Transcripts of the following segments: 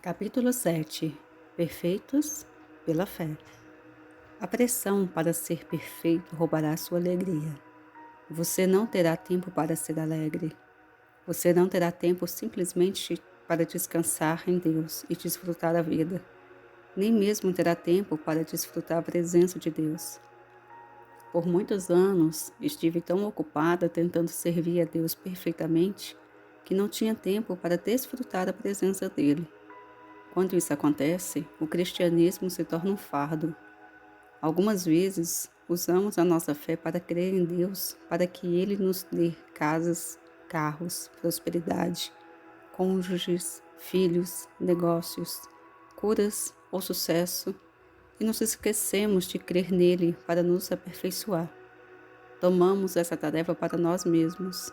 Capítulo 7. Perfeitos pela fé. A pressão para ser perfeito roubará sua alegria. Você não terá tempo para ser alegre. Você não terá tempo simplesmente para descansar em Deus e desfrutar a vida. Nem mesmo terá tempo para desfrutar a presença de Deus. Por muitos anos, estive tão ocupada tentando servir a Deus perfeitamente que não tinha tempo para desfrutar a presença dele. Quando isso acontece, o cristianismo se torna um fardo. Algumas vezes, usamos a nossa fé para crer em Deus, para que Ele nos dê casas, carros, prosperidade, cônjuges, filhos, negócios, curas ou sucesso, e nos esquecemos de crer nele para nos aperfeiçoar. Tomamos essa tarefa para nós mesmos.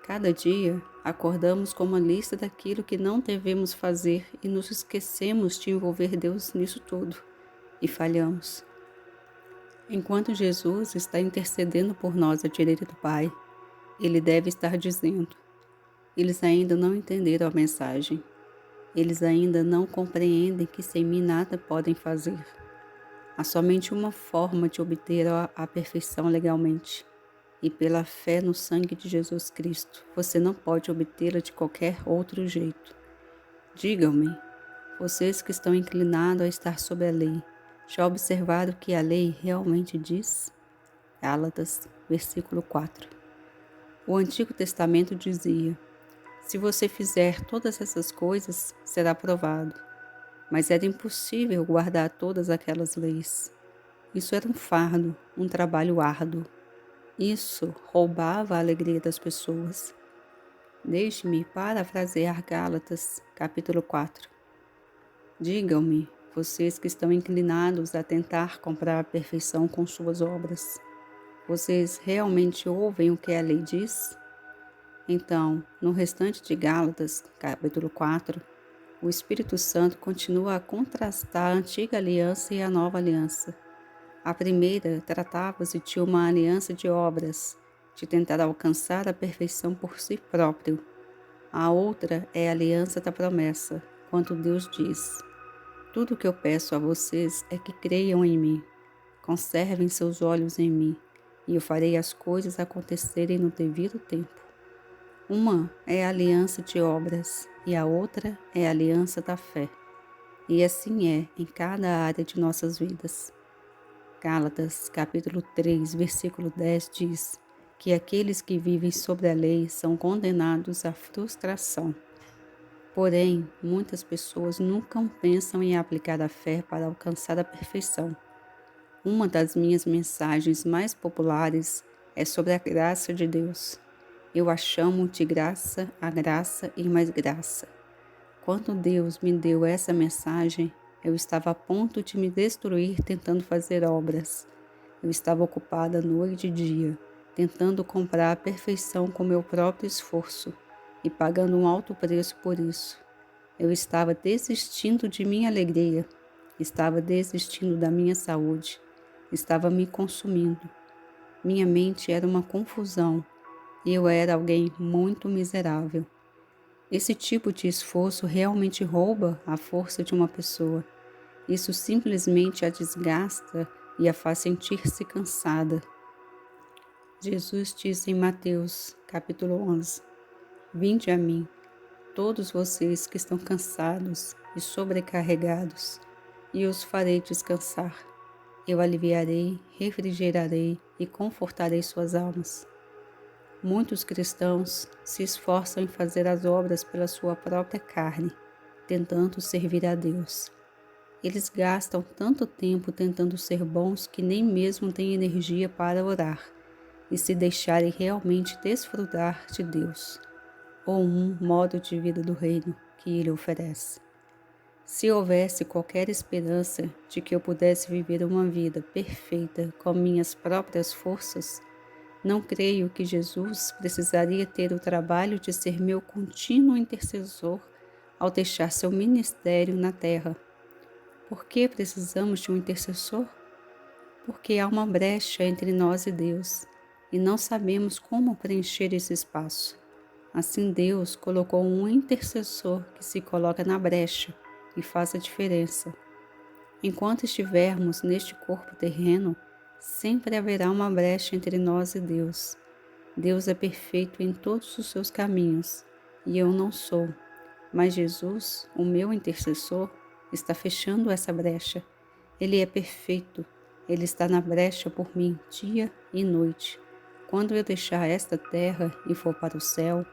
Cada dia, acordamos com uma lista daquilo que não devemos fazer e nos esquecemos de envolver Deus nisso tudo, e falhamos. Enquanto Jesus está intercedendo por nós à direita do Pai, Ele deve estar dizendo: eles ainda não entenderam a mensagem. Eles ainda não compreendem que sem mim nada podem fazer. Há somente uma forma de obter a perfeição legalmente. E pela fé no sangue de Jesus Cristo, você não pode obtê-la de qualquer outro jeito. Digam-me, vocês que estão inclinados a estar sob a lei, já observaram o que a lei realmente diz? Gálatas, versículo 4. O Antigo Testamento dizia: se você fizer todas essas coisas, será aprovado. Mas era impossível guardar todas aquelas leis. Isso era um fardo, um trabalho árduo. Isso roubava a alegria das pessoas. Deixe-me parafrasear Gálatas, capítulo 4. Digam-me, vocês que estão inclinados a tentar comprar a perfeição com suas obras, vocês realmente ouvem o que a lei diz? Então, no restante de Gálatas, capítulo 4, o Espírito Santo continua a contrastar a antiga aliança e a nova aliança. A primeira tratava-se de uma aliança de obras, de tentar alcançar a perfeição por si próprio. A outra é a aliança da promessa, quando Deus diz: tudo o que eu peço a vocês é que creiam em mim, conservem seus olhos em mim, e eu farei as coisas acontecerem no devido tempo. Uma é a aliança de obras e a outra é a aliança da fé. E assim é em cada área de nossas vidas. Gálatas, capítulo 3, versículo 10 diz que aqueles que vivem sobre a lei são condenados à frustração. Porém, muitas pessoas nunca pensam em aplicar a fé para alcançar a perfeição. Uma das minhas mensagens mais populares é sobre a graça de Deus. Eu a chamo de graça a graça e mais graça. Quando Deus me deu essa mensagem, eu estava a ponto de me destruir tentando fazer obras. Eu estava ocupada noite e dia, tentando comprar a perfeição com meu próprio esforço e pagando um alto preço por isso. Eu estava desistindo de minha alegria, estava desistindo da minha saúde, estava me consumindo. Minha mente era uma confusão e eu era alguém muito miserável. Esse tipo de esforço realmente rouba a força de uma pessoa. Isso simplesmente a desgasta e a faz sentir-se cansada. Jesus disse em Mateus, capítulo 11, vinde a mim, todos vocês que estão cansados e sobrecarregados, e os farei descansar. Eu aliviarei, refrigerarei e confortarei suas almas. Muitos cristãos se esforçam em fazer as obras pela sua própria carne, tentando servir a Deus. Eles gastam tanto tempo tentando ser bons que nem mesmo têm energia para orar e se deixarem realmente desfrutar de Deus, ou um modo de vida do reino que Ele oferece. Se houvesse qualquer esperança de que eu pudesse viver uma vida perfeita com minhas próprias forças, não creio que Jesus precisaria ter o trabalho de ser meu contínuo intercessor ao deixar seu ministério na terra. Por que precisamos de um intercessor? Porque há uma brecha entre nós e Deus, e não sabemos como preencher esse espaço. Assim Deus colocou um intercessor que se coloca na brecha e faz a diferença. Enquanto estivermos neste corpo terreno, sempre haverá uma brecha entre nós e Deus. Deus é perfeito em todos os seus caminhos, e eu não sou. Mas Jesus, o meu intercessor, está fechando essa brecha. Ele é perfeito. Ele está na brecha por mim, dia e noite. Quando eu deixar esta terra e for para o céu,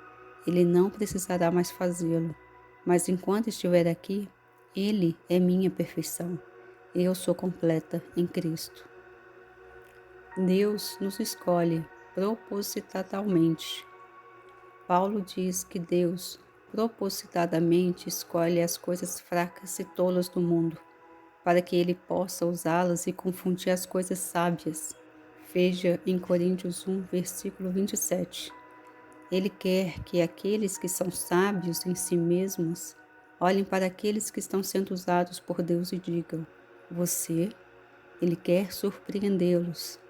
ele não precisará mais fazê-lo. Mas enquanto estiver aqui, ele é minha perfeição. Eu sou completa em Cristo. Deus nos escolhe propositadamente. Paulo diz que Deus propositadamente escolhe as coisas fracas e tolas do mundo, para que ele possa usá-las e confundir as coisas sábias. Veja em Coríntios 1, versículo 27. Ele quer que aqueles que são sábios em si mesmos olhem para aqueles que estão sendo usados por Deus e digam: você, ele quer surpreendê-los.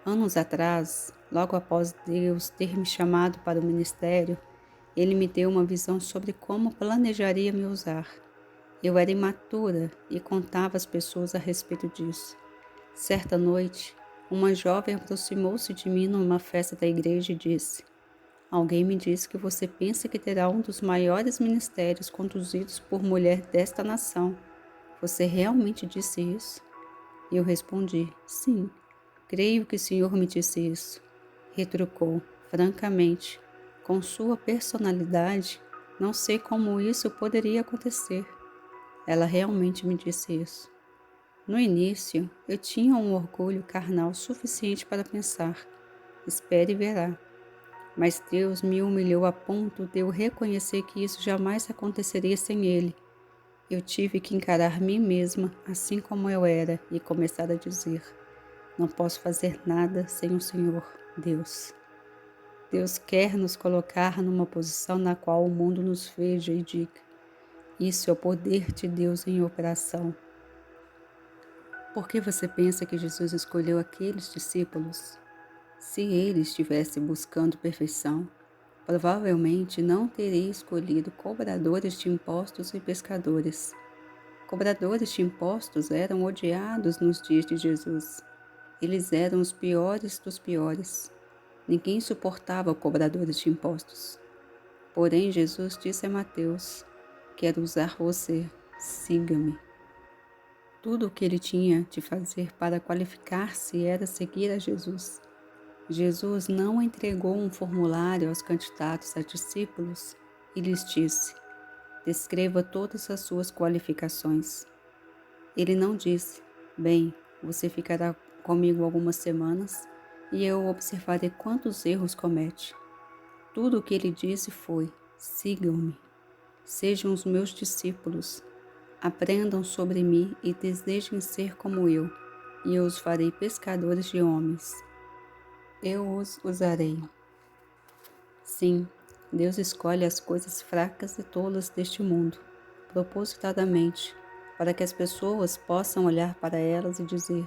Anos atrás, logo após Deus ter me chamado para o ministério, ele me deu uma visão sobre como planejaria me usar. Eu era imatura e contava às pessoas a respeito disso. Certa noite, uma jovem aproximou-se de mim numa festa da igreja e disse: alguém me disse que você pensa que terá um dos maiores ministérios conduzidos por mulher desta nação. Você realmente disse isso? E eu respondi: sim, creio que o Senhor me disse isso. Retrucou, francamente: com sua personalidade, não sei como isso poderia acontecer. Ela realmente me disse isso. No início, eu tinha um orgulho carnal suficiente para pensar: espere e verá. Mas Deus me humilhou a ponto de eu reconhecer que isso jamais aconteceria sem Ele. Eu tive que encarar mim mesma assim como eu era e começar a dizer: não posso fazer nada sem o Senhor, Deus. Deus quer nos colocar numa posição na qual o mundo nos veja e diga: isso é o poder de Deus em operação. Por que você pensa que Jesus escolheu aqueles discípulos? Se ele estivesse buscando perfeição, provavelmente não teria escolhido cobradores de impostos e pescadores. Cobradores de impostos eram odiados nos dias de Jesus. Eles eram os piores dos piores. Ninguém suportava cobradores de impostos. Porém, Jesus disse a Mateus: quero usar você, siga-me. Tudo o que ele tinha de fazer para qualificar-se era seguir a Jesus. Jesus não entregou um formulário aos candidatos a discípulos e lhes disse: descreva todas as suas qualificações. Ele não disse: bem, você ficará comigo algumas semanas e eu observarei quantos erros comete. Tudo o que ele disse foi: sigam-me, sejam os meus discípulos, aprendam sobre mim e desejem ser como eu, e eu os farei pescadores de homens. Eu os usarei. Sim, Deus escolhe as coisas fracas e tolas deste mundo, propositadamente, para que as pessoas possam olhar para elas e dizer: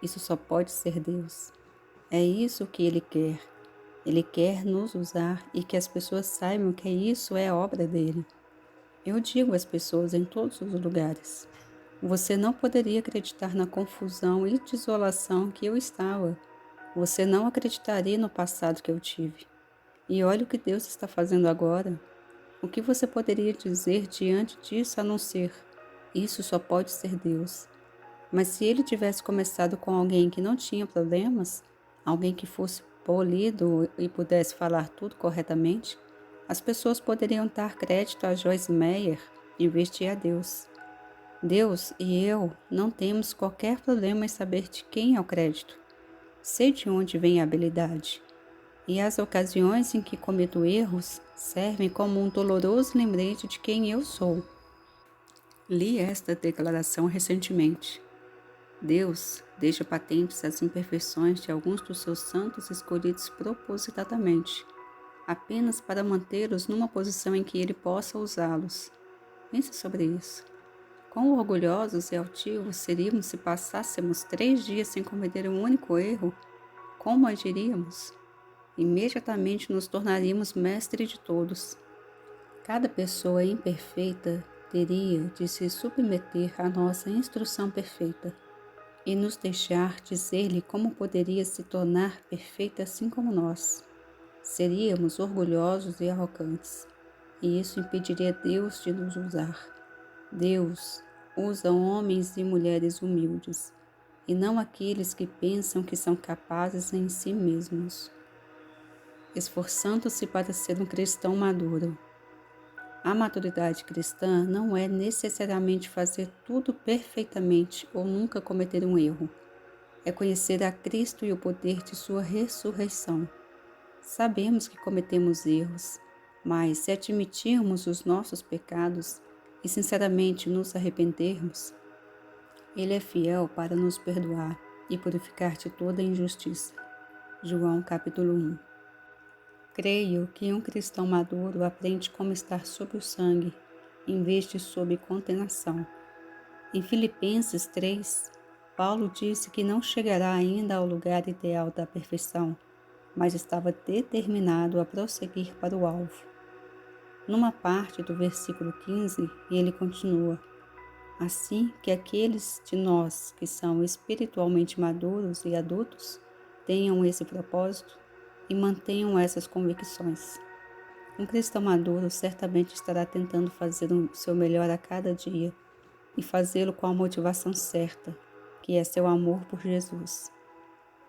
isso só pode ser Deus. É isso que Ele quer. Ele quer nos usar e que as pessoas saibam que isso é obra dele. Eu digo às pessoas em todos os lugares: você não poderia acreditar na confusão e desolação que eu estava. Você não acreditaria no passado que eu tive. E olha o que Deus está fazendo agora. O que você poderia dizer diante disso a não ser: isso só pode ser Deus? Mas se ele tivesse começado com alguém que não tinha problemas, alguém que fosse polido e pudesse falar tudo corretamente, as pessoas poderiam dar crédito a Joyce Meyer em vez de a Deus. Deus e eu não temos qualquer problema em saber de quem é o crédito. Sei de onde vem a habilidade. E as ocasiões em que cometo erros servem como um doloroso lembrete de quem eu sou. Li esta declaração recentemente. Deus deixa patentes as imperfeições de alguns dos seus santos escolhidos propositadamente, apenas para mantê-los numa posição em que ele possa usá-los. Pense sobre isso. Quão orgulhosos e altivos seríamos se passássemos 3 dias sem cometer um único erro? Como agiríamos? Imediatamente nos tornaríamos mestres de todos. Cada pessoa imperfeita teria de se submeter à nossa instrução perfeita e nos deixar dizer-lhe como poderia se tornar perfeita assim como nós. Seríamos orgulhosos e arrogantes, e isso impediria Deus de nos usar. Deus usa homens e mulheres humildes, e não aqueles que pensam que são capazes em si mesmos, esforçando-se para ser um cristão maduro. A maturidade cristã não é necessariamente fazer tudo perfeitamente ou nunca cometer um erro. É conhecer a Cristo e o poder de sua ressurreição. Sabemos que cometemos erros, mas se admitirmos os nossos pecados e sinceramente nos arrependermos, Ele é fiel para nos perdoar e purificar de toda injustiça. João capítulo 1. Creio que um cristão maduro aprende como estar sob o sangue, em vez de sob condenação. Em Filipenses 3, Paulo disse que não chegará ainda ao lugar ideal da perfeição, mas estava determinado a prosseguir para o alvo. Numa parte do versículo 15, ele continua: assim que aqueles de nós que são espiritualmente maduros e adultos tenham esse propósito e mantenham essas convicções. Um cristão maduro certamente estará tentando fazer o seu melhor a cada dia e fazê-lo com a motivação certa, que é seu amor por Jesus.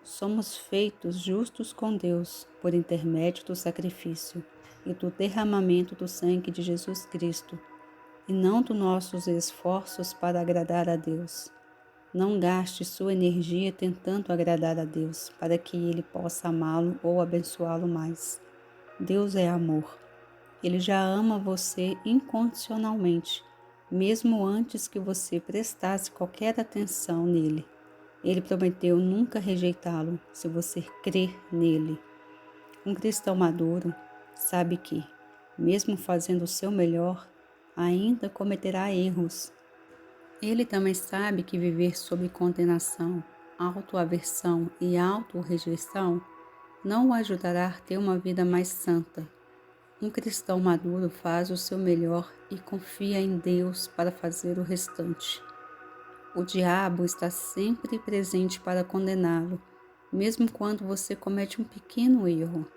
Somos feitos justos com Deus por intermédio do sacrifício e do derramamento do sangue de Jesus Cristo, e não dos nossos esforços para agradar a Deus. Não gaste sua energia tentando agradar a Deus para que Ele possa amá-lo ou abençoá-lo mais. Deus é amor. Ele já ama você incondicionalmente, mesmo antes que você prestasse qualquer atenção nele. Ele prometeu nunca rejeitá-lo se você crer nele. Um cristão maduro sabe que, mesmo fazendo o seu melhor, ainda cometerá erros. Ele também sabe que viver sob condenação, autoaversão e autorrejeição não o ajudará a ter uma vida mais santa. Um cristão maduro faz o seu melhor e confia em Deus para fazer o restante. O diabo está sempre presente para condená-lo, mesmo quando você comete um pequeno erro.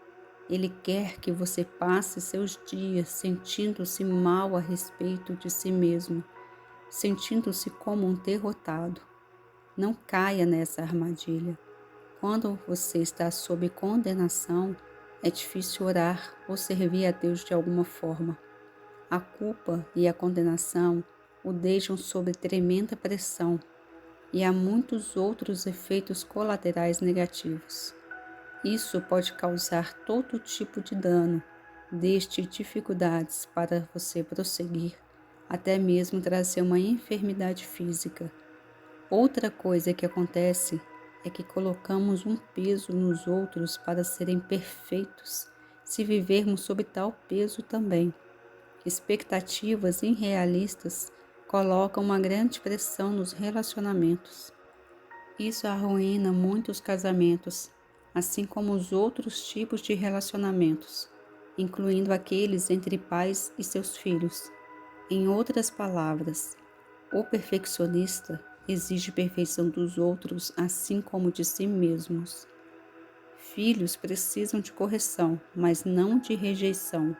Ele quer que você passe seus dias sentindo-se mal a respeito de si mesmo, sentindo-se como um derrotado. Não caia nessa armadilha. Quando você está sob condenação, é difícil orar ou servir a Deus de alguma forma. A culpa e a condenação o deixam sob tremenda pressão e há muitos outros efeitos colaterais negativos. Isso pode causar todo tipo de dano, desde dificuldades para você prosseguir, até mesmo trazer uma enfermidade física. Outra coisa que acontece é que colocamos um peso nos outros para serem perfeitos, se vivermos sob tal peso também. Expectativas irrealistas colocam uma grande pressão nos relacionamentos. Isso arruína muitos casamentos, assim como os outros tipos de relacionamentos, incluindo aqueles entre pais e seus filhos. Em outras palavras, o perfeccionista exige perfeição dos outros, assim como de si mesmos. Filhos precisam de correção, mas não de rejeição.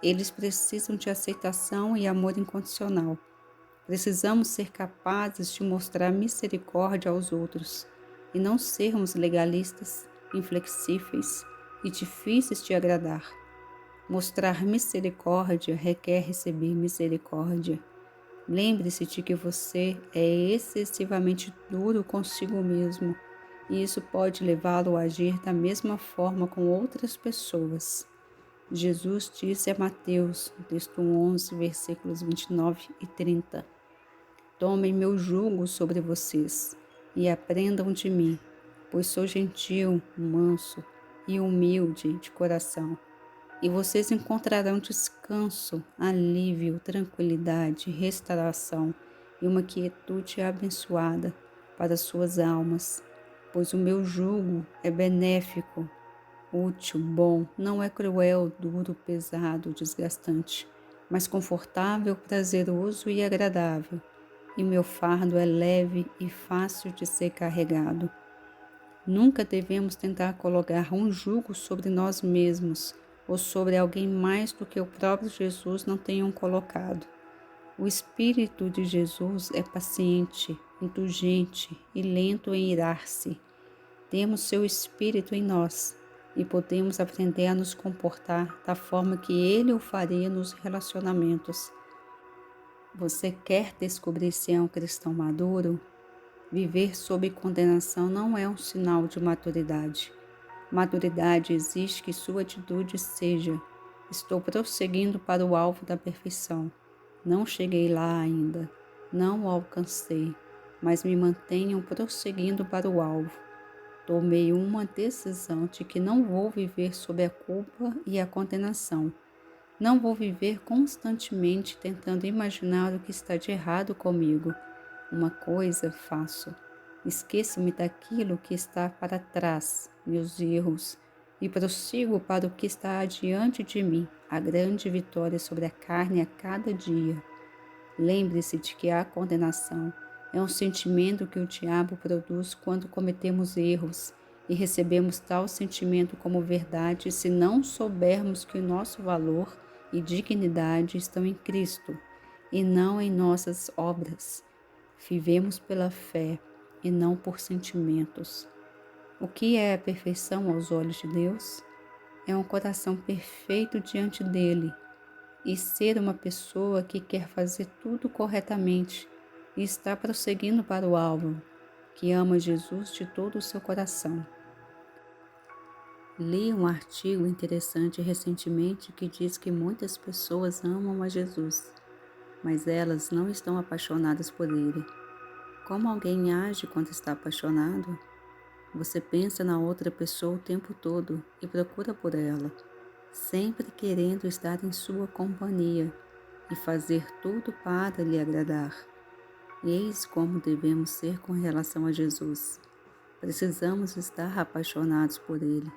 Eles precisam de aceitação e amor incondicional. Precisamos ser capazes de mostrar misericórdia aos outros e não sermos legalistas, inflexíveis e difíceis de agradar. Mostrar misericórdia requer receber misericórdia. Lembre-se de que você é excessivamente duro consigo mesmo e isso pode levá-lo a agir da mesma forma com outras pessoas. Jesus disse a Mateus, texto 11, versículos 29 e 30. Tomem meu jugo sobre vocês e aprendam de mim, pois sou gentil, manso e humilde de coração. E vocês encontrarão descanso, alívio, tranquilidade, restauração e uma quietude abençoada para suas almas, pois o meu jugo é benéfico, útil, bom, não é cruel, duro, pesado, desgastante. mas confortável, prazeroso e agradável, e meu fardo é leve e fácil de ser carregado. Nunca devemos tentar colocar um jugo sobre nós mesmos ou sobre alguém mais do que o próprio Jesus não tenha colocado. O Espírito de Jesus é paciente, indulgente e lento em irar-se. Temos seu Espírito em nós e podemos aprender a nos comportar da forma que ele o faria nos relacionamentos. Você quer descobrir se é um cristão maduro? Viver sob condenação não é um sinal de maturidade. Maturidade exige que sua atitude seja: estou prosseguindo para o alvo da perfeição. Não cheguei lá ainda, não o alcancei, mas me mantenho prosseguindo para o alvo. Tomei uma decisão de que não vou viver sob a culpa e a condenação. Não vou viver constantemente tentando imaginar o que está de errado comigo. Uma coisa faço: esqueço-me daquilo que está para trás, meus erros, e prossigo para o que está adiante de mim, a grande vitória sobre a carne a cada dia. Lembre-se de que a condenação é um sentimento que o diabo produz quando cometemos erros e recebemos tal sentimento como verdade se não soubermos que o nosso valor e dignidade estão em Cristo e não em nossas obras. Vivemos pela fé e não por sentimentos. O que é a perfeição aos olhos de Deus? É um coração perfeito diante dele e ser uma pessoa que quer fazer tudo corretamente e está prosseguindo para o alvo, que ama Jesus de todo o seu coração. Li um artigo interessante recentemente que diz que muitas pessoas amam a Jesus, mas elas não estão apaixonadas por ele. Como alguém age quando está apaixonado? Você pensa na outra pessoa o tempo todo e procura por ela, sempre querendo estar em sua companhia e fazer tudo para lhe agradar. Eis como devemos ser com relação a Jesus. Precisamos estar apaixonados por Ele,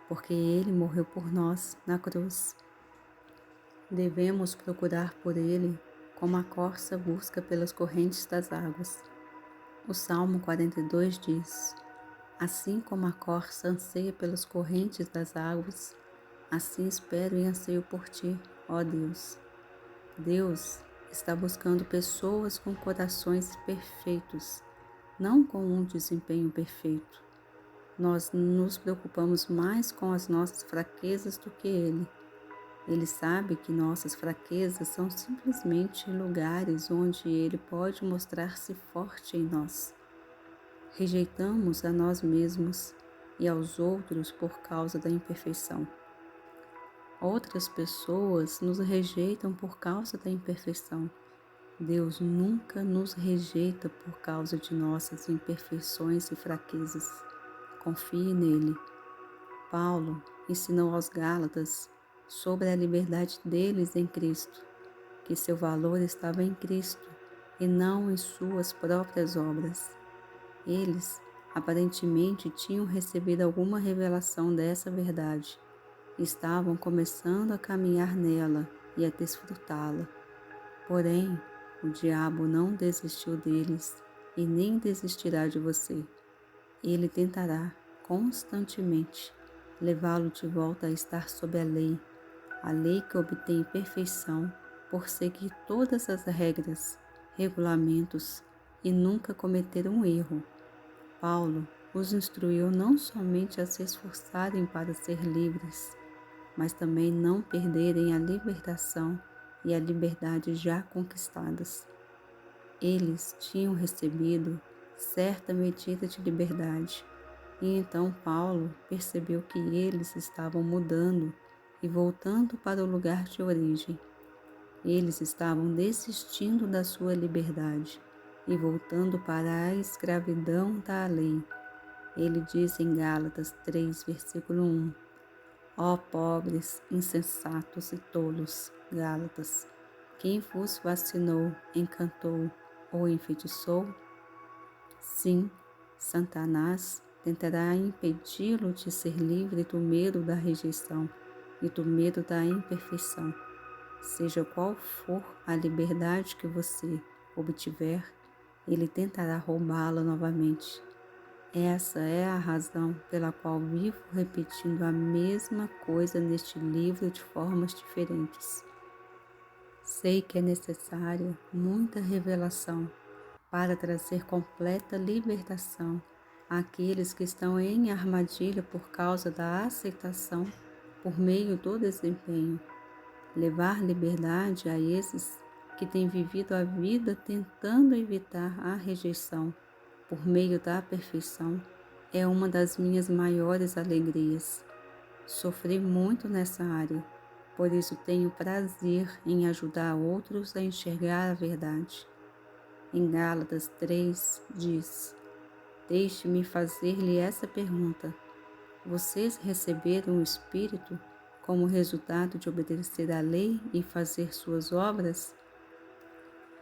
porque Ele morreu por nós na cruz. Devemos procurar por Ele como a corça busca pelas correntes das águas. O Salmo 42 diz: assim como a corça anseia pelas correntes das águas, assim espero e anseio por Ti, ó Deus. Deus está buscando pessoas com corações perfeitos, não com um desempenho perfeito. Nós nos preocupamos mais com as nossas fraquezas do que Ele. Ele sabe que nossas fraquezas são simplesmente lugares onde Ele pode mostrar-se forte em nós. Rejeitamos a nós mesmos e aos outros por causa da imperfeição. Outras pessoas nos rejeitam por causa da imperfeição. Deus nunca nos rejeita por causa de nossas imperfeições e fraquezas. Confie nele. Paulo ensinou aos Gálatas sobre a liberdade deles em Cristo, que seu valor estava em Cristo e não em suas próprias obras. Eles aparentemente tinham recebido alguma revelação dessa verdade. Estavam começando a caminhar nela e a desfrutá-la. Porém, o diabo não desistiu deles e nem desistirá de você. Ele tentará constantemente levá-lo de volta a estar sob a lei que obtém perfeição por seguir todas as regras, regulamentos e nunca cometer um erro. Paulo os instruiu não somente a se esforçarem para ser livres, mas também não perderem a libertação e a liberdade já conquistadas. Eles tinham recebido certa medida de liberdade, e então Paulo percebeu que eles estavam mudando e voltando para o lugar de origem. Eles estavam desistindo da sua liberdade e voltando para a escravidão da lei. Ele diz em Gálatas 3, versículo 1: ó pobres, insensatos e tolos, Gálatas, quem vos fascinou, encantou ou enfeitiçou? Sim, Satanás tentará impedi-lo de ser livre do medo da rejeição e do medo da imperfeição. Seja qual for a liberdade que você obtiver, ele tentará roubá-la novamente. Essa é a razão pela qual vivo repetindo a mesma coisa neste livro de formas diferentes. Sei que é necessária muita revelação para trazer completa libertação àqueles que estão em armadilha por causa da aceitação por meio do desempenho. Levar liberdade a esses que têm vivido a vida tentando evitar a rejeição por meio da perfeição é uma das minhas maiores alegrias. Sofri muito nessa área, por isso tenho prazer em ajudar outros a enxergar a verdade. Em Gálatas 3 diz: Deixe-me fazer-lhe essa pergunta. Vocês receberam o Espírito como resultado de obedecer à lei e fazer suas obras?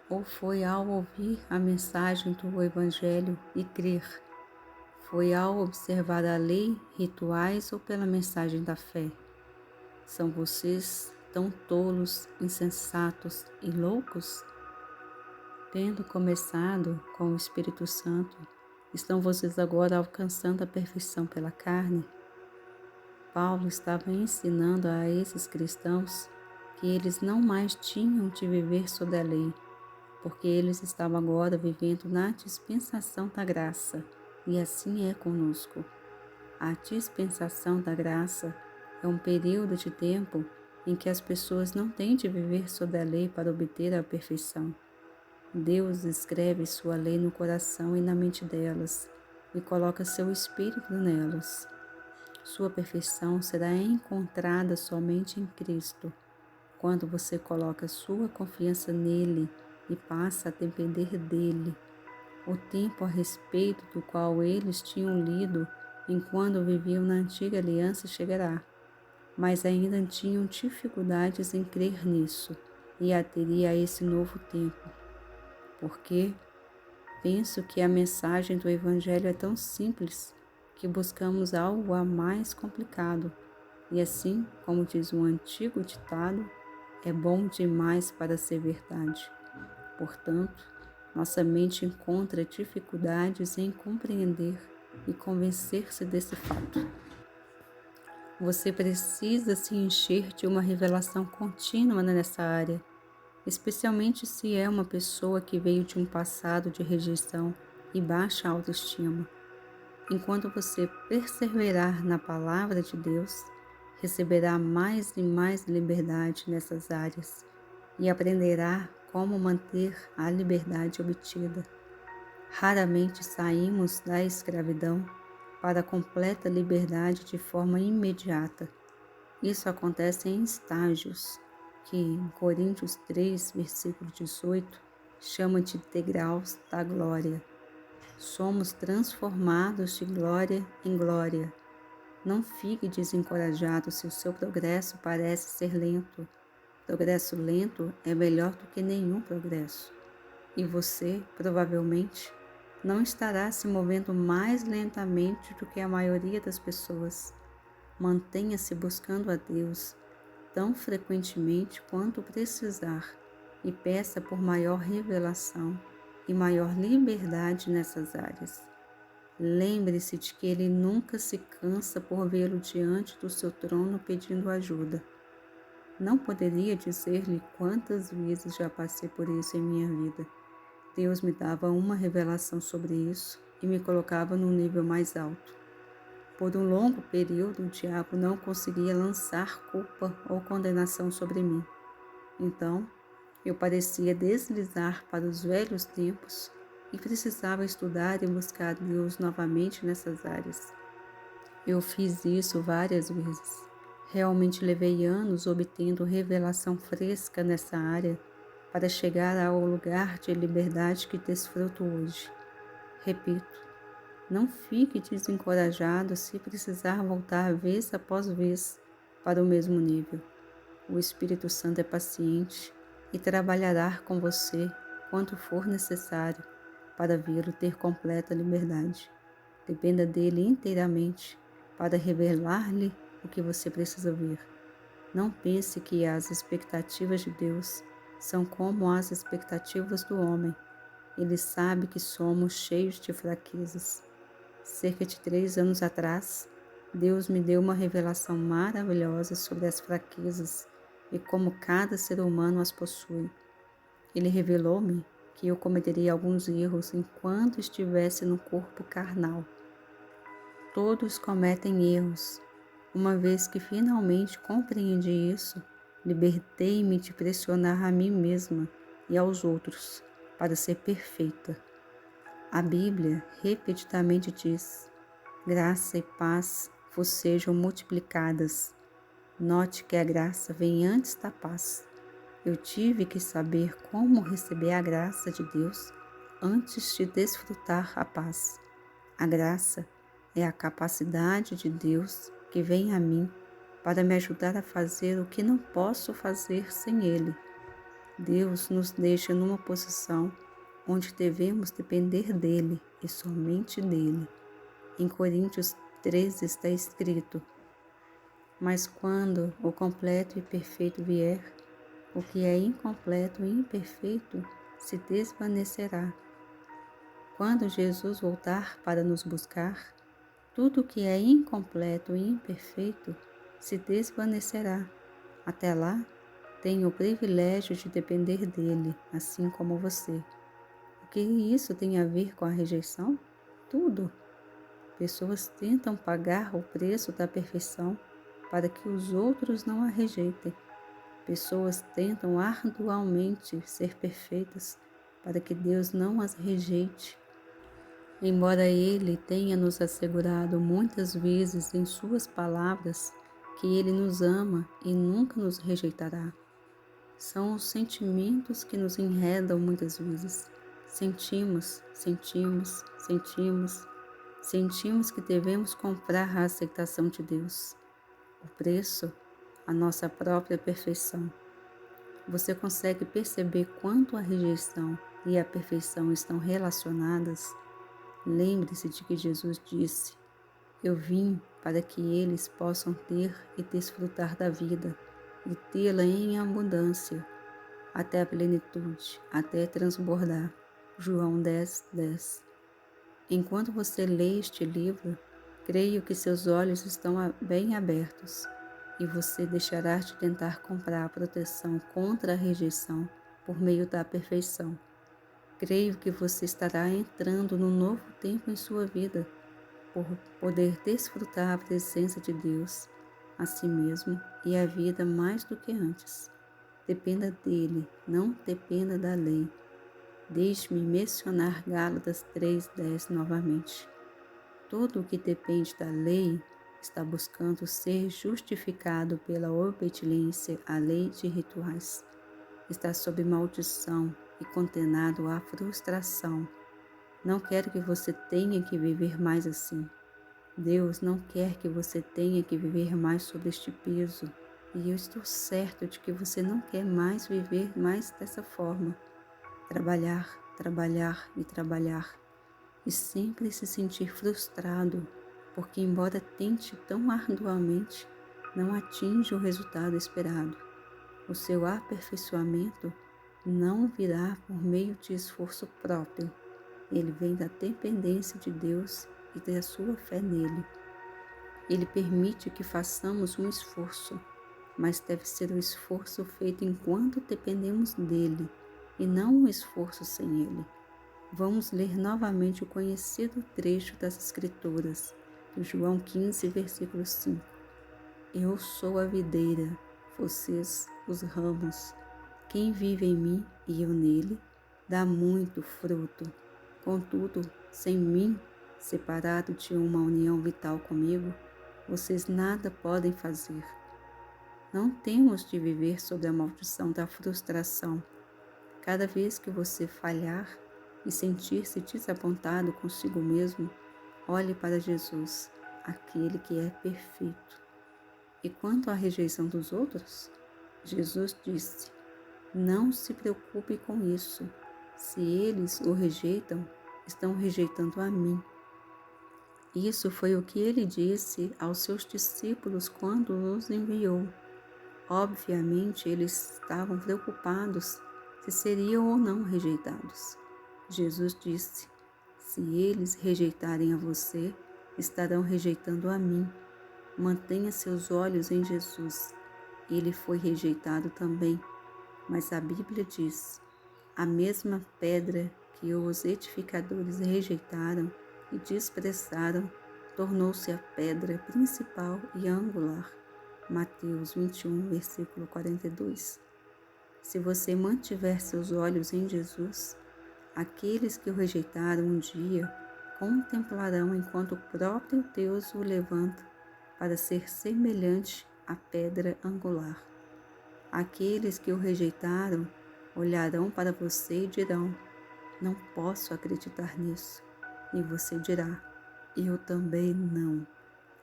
Ou foi ao ouvir a mensagem do Evangelho e crer? Foi ao observar a lei, rituais ou pela mensagem da fé? São vocês tão tolos, insensatos e loucos? Tendo começado com o Espírito Santo, estão vocês agora alcançando a perfeição pela carne? Paulo estava ensinando a esses cristãos que eles não mais tinham de viver sob a lei, porque eles estavam agora vivendo na dispensação da graça, e assim é conosco. A dispensação da graça é um período de tempo em que as pessoas não têm de viver sob a lei para obter a perfeição. Deus escreve sua lei no coração e na mente delas e coloca seu Espírito nelas. Sua perfeição será encontrada somente em Cristo, quando você coloca sua confiança nele e passa a depender dele. O tempo a respeito do qual eles tinham lido enquanto viviam na antiga aliança chegará, mas ainda tinham dificuldades em crer nisso e aderir a esse novo tempo. Porque penso que a mensagem do Evangelho é tão simples que buscamos algo a mais complicado. E assim, como diz um antigo ditado, é bom demais para ser verdade. Portanto, nossa mente encontra dificuldades em compreender e convencer-se desse fato. Você precisa se encher de uma revelação contínua nessa área, especialmente se é uma pessoa que veio de um passado de rejeição e baixa autoestima. Enquanto você perseverar na palavra de Deus, receberá mais e mais liberdade nessas áreas e aprenderá como manter a liberdade obtida. Raramente saímos da escravidão para a completa liberdade de forma imediata. Isso acontece em estágios, que em Coríntios 3, versículo 18, chama de degraus da glória. Somos transformados de glória em glória. Não fique desencorajado se o seu progresso parece ser lento. Progresso lento é melhor do que nenhum progresso. E você, provavelmente, não estará se movendo mais lentamente do que a maioria das pessoas. Mantenha-se buscando a Deus tão frequentemente quanto precisar e peça por maior revelação e maior liberdade nessas áreas. Lembre-se de que Ele nunca se cansa por vê-lo diante do seu trono pedindo ajuda. Não poderia dizer-lhe quantas vezes já passei por isso em minha vida. Deus me dava uma revelação sobre isso e me colocava num nível mais alto. Por um longo período, o diabo não conseguia lançar culpa ou condenação sobre mim. Então, eu parecia deslizar para os velhos tempos e precisava estudar e buscar Deus novamente nessas áreas. Eu fiz isso várias vezes. Realmente levei anos obtendo revelação fresca nessa área para chegar ao lugar de liberdade que desfruto hoje. Repito, não fique desencorajado se precisar voltar vez após vez para o mesmo nível. O Espírito Santo é paciente e trabalhará com você quanto for necessário para vê-lo ter completa liberdade. Dependa dele inteiramente para revelar-lhe o que você precisa ver. Não pense que as expectativas de Deus são como as expectativas do homem. Ele sabe que somos cheios de fraquezas. Cerca de 3 anos atrás, Deus me deu uma revelação maravilhosa sobre as fraquezas e como cada ser humano as possui. Ele revelou-me que eu cometeria alguns erros enquanto estivesse no corpo carnal. Todos cometem erros. Uma vez que finalmente compreendi isso, libertei-me de pressionar a mim mesma e aos outros para ser perfeita. A Bíblia repetidamente diz: graça e paz vos sejam multiplicadas. Note que a graça vem antes da paz. Eu tive que saber como receber a graça de Deus antes de desfrutar a paz. A graça é a capacidade de Deus que vem a mim para me ajudar a fazer o que não posso fazer sem Ele. Deus nos deixa numa posição onde devemos depender dEle e somente dEle. Em Coríntios 13 está escrito: mas quando o completo e perfeito vier, o que é incompleto e imperfeito se desvanecerá. Quando Jesus voltar para nos buscar, tudo que é incompleto e imperfeito se desvanecerá. Até lá, tenho o privilégio de depender dele, assim como você. O que isso tem a ver com a rejeição? Tudo. Pessoas tentam pagar o preço da perfeição para que os outros não a rejeitem. Pessoas tentam arduamente ser perfeitas para que Deus não as rejeite. Embora Ele tenha nos assegurado muitas vezes em Suas palavras que Ele nos ama e nunca nos rejeitará, são os sentimentos que nos enredam muitas vezes. Sentimos que devemos comprar a aceitação de Deus. O preço, a nossa própria perfeição. Você consegue perceber quanto a rejeição e a perfeição estão relacionadas? Lembre-se de que Jesus disse: eu vim para que eles possam ter e desfrutar da vida e tê-la em abundância, até a plenitude, até transbordar. João 10:10. Enquanto você lê este livro, creio que seus olhos estão bem abertos e você deixará de tentar comprar a proteção contra a rejeição por meio da perfeição. Creio que você estará entrando num novo tempo em sua vida, por poder desfrutar a presença de Deus, a si mesmo e a vida mais do que antes. Dependa dele, não dependa da lei. Deixe-me mencionar Gálatas 3:10 novamente. Todo o que depende da lei está buscando ser justificado pela obediência à lei de rituais. Está sob maldição e condenado à frustração. Não quero que você tenha que viver mais assim. Deus não quer que você tenha que viver mais sob este peso. E eu estou certo de que você não quer mais viver mais dessa forma. Trabalhar, trabalhar e trabalhar. E sempre se sentir frustrado, porque embora tente tão arduamente, não atinge o resultado esperado. O seu aperfeiçoamento não virá por meio de esforço próprio. Ele vem da dependência de Deus e da sua fé nele. Ele permite que façamos um esforço, mas deve ser um esforço feito enquanto dependemos dele, e não um esforço sem ele. Vamos ler novamente o conhecido trecho das Escrituras, do João 15, versículo 5. Eu sou a videira, vocês os ramos. Quem vive em mim e eu nele, dá muito fruto. Contudo, sem mim, separado de uma união vital comigo, vocês nada podem fazer. Não temos de viver sob a maldição da frustração. Cada vez que você falhar e sentir-se desapontado consigo mesmo, olhe para Jesus, aquele que é perfeito. E quanto à rejeição dos outros, Jesus disse: não se preocupe com isso. Se eles o rejeitam, estão rejeitando a mim. Isso foi o que ele disse aos seus discípulos quando os enviou. Obviamente, eles estavam preocupados se seriam ou não rejeitados. Jesus disse: se eles rejeitarem a você, estarão rejeitando a mim. Mantenha seus olhos em Jesus. Ele foi rejeitado também, mas a Bíblia diz: a mesma pedra que os edificadores rejeitaram e desprezaram tornou-se a pedra principal e angular. Mateus 21, versículo 42. Se você mantiver seus olhos em Jesus, aqueles que o rejeitaram um dia contemplarão enquanto o próprio Deus o levanta para ser semelhante à pedra angular. Aqueles que o rejeitaram olharão para você e dirão: não posso acreditar nisso. E você dirá: eu também não.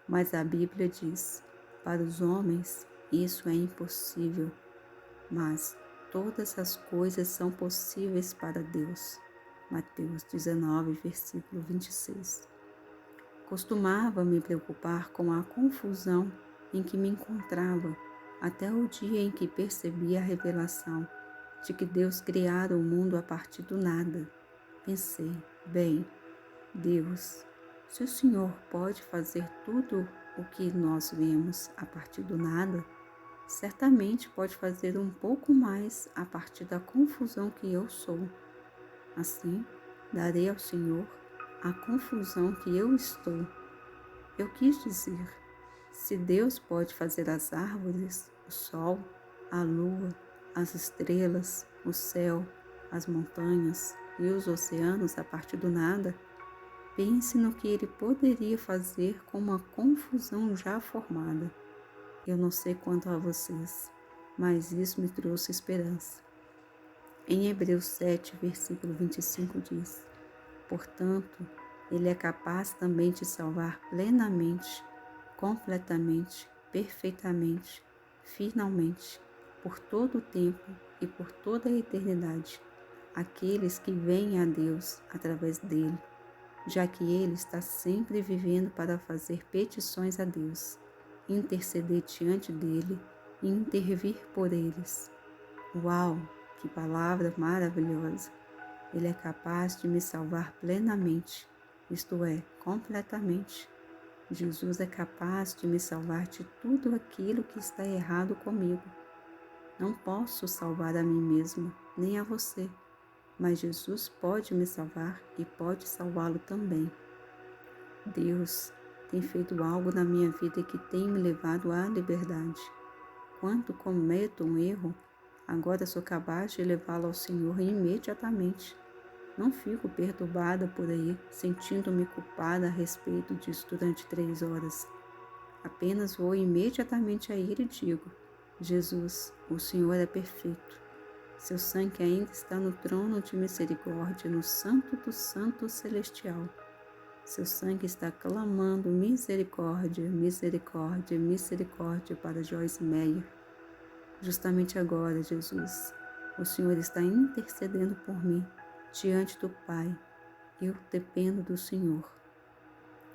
Mas a Bíblia diz: para os homens isso é impossível, mas todas as coisas são possíveis para Deus. Mateus 19, versículo 26. Costumava me preocupar com a confusão em que me encontrava, até o dia em que percebi a revelação de que Deus criara o mundo a partir do nada. Pensei: bem, Deus, se o Senhor pode fazer tudo o que nós vemos a partir do nada, certamente pode fazer um pouco mais a partir da confusão que eu sou. Assim, darei ao Senhor a confusão que eu estou. Eu quis dizer, se Deus pode fazer as árvores, o sol, a lua, as estrelas, o céu, as montanhas e os oceanos a partir do nada, pense no que ele poderia fazer com uma confusão já formada. Eu não sei quanto a vocês, mas isso me trouxe esperança. Em Hebreus 7, versículo 25 diz: portanto, ele é capaz também de salvar plenamente, completamente, perfeitamente, finalmente, por todo o tempo e por toda a eternidade, aqueles que vêm a Deus através dele, já que ele está sempre vivendo para fazer petições a Deus, interceder diante dele e intervir por eles. Uau, que palavra maravilhosa! Ele é capaz de me salvar plenamente, isto é, completamente. Jesus é capaz de me salvar de tudo aquilo que está errado comigo. Não posso salvar a mim mesma, nem a você, mas Jesus pode me salvar e pode salvá-lo também. Deus tem feito algo na minha vida que tem me levado à liberdade. Quando cometo um erro, agora sou capaz de levá-lo ao Senhor imediatamente. Não fico perturbada por aí, sentindo-me culpada a respeito disso durante 3 horas. Apenas vou imediatamente a Ele e digo: Jesus, o Senhor é perfeito. Seu sangue ainda está no trono de misericórdia, no Santo do Santo Celestial. Seu sangue está clamando misericórdia, misericórdia, misericórdia para Joyce Meyer. Justamente agora, Jesus, o Senhor está intercedendo por mim diante do Pai. Eu dependo do Senhor.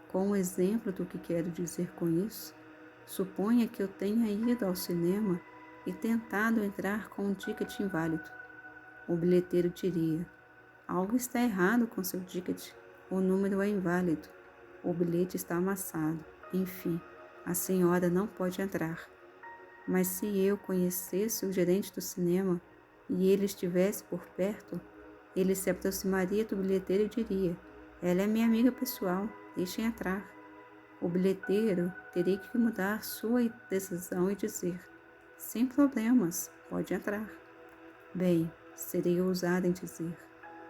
Com o exemplo do que quero dizer com isso, suponha que eu tenha ido ao cinema e tentado entrar com um ticket inválido. O bilheteiro diria: algo está errado com seu ticket, o número é inválido, o bilhete está amassado, enfim, a senhora não pode entrar. Mas se eu conhecesse o gerente do cinema e ele estivesse por perto, ele se aproximaria do bilheteiro e diria: ela é minha amiga pessoal, deixe entrar. O bilheteiro teria que mudar sua decisão e dizer: sem problemas, pode entrar. Bem, serei ousada em dizer: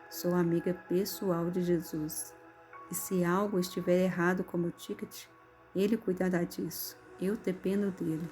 sou amiga pessoal de Jesus. E se algo estiver errado com meu ticket, ele cuidará disso. Eu dependo dele.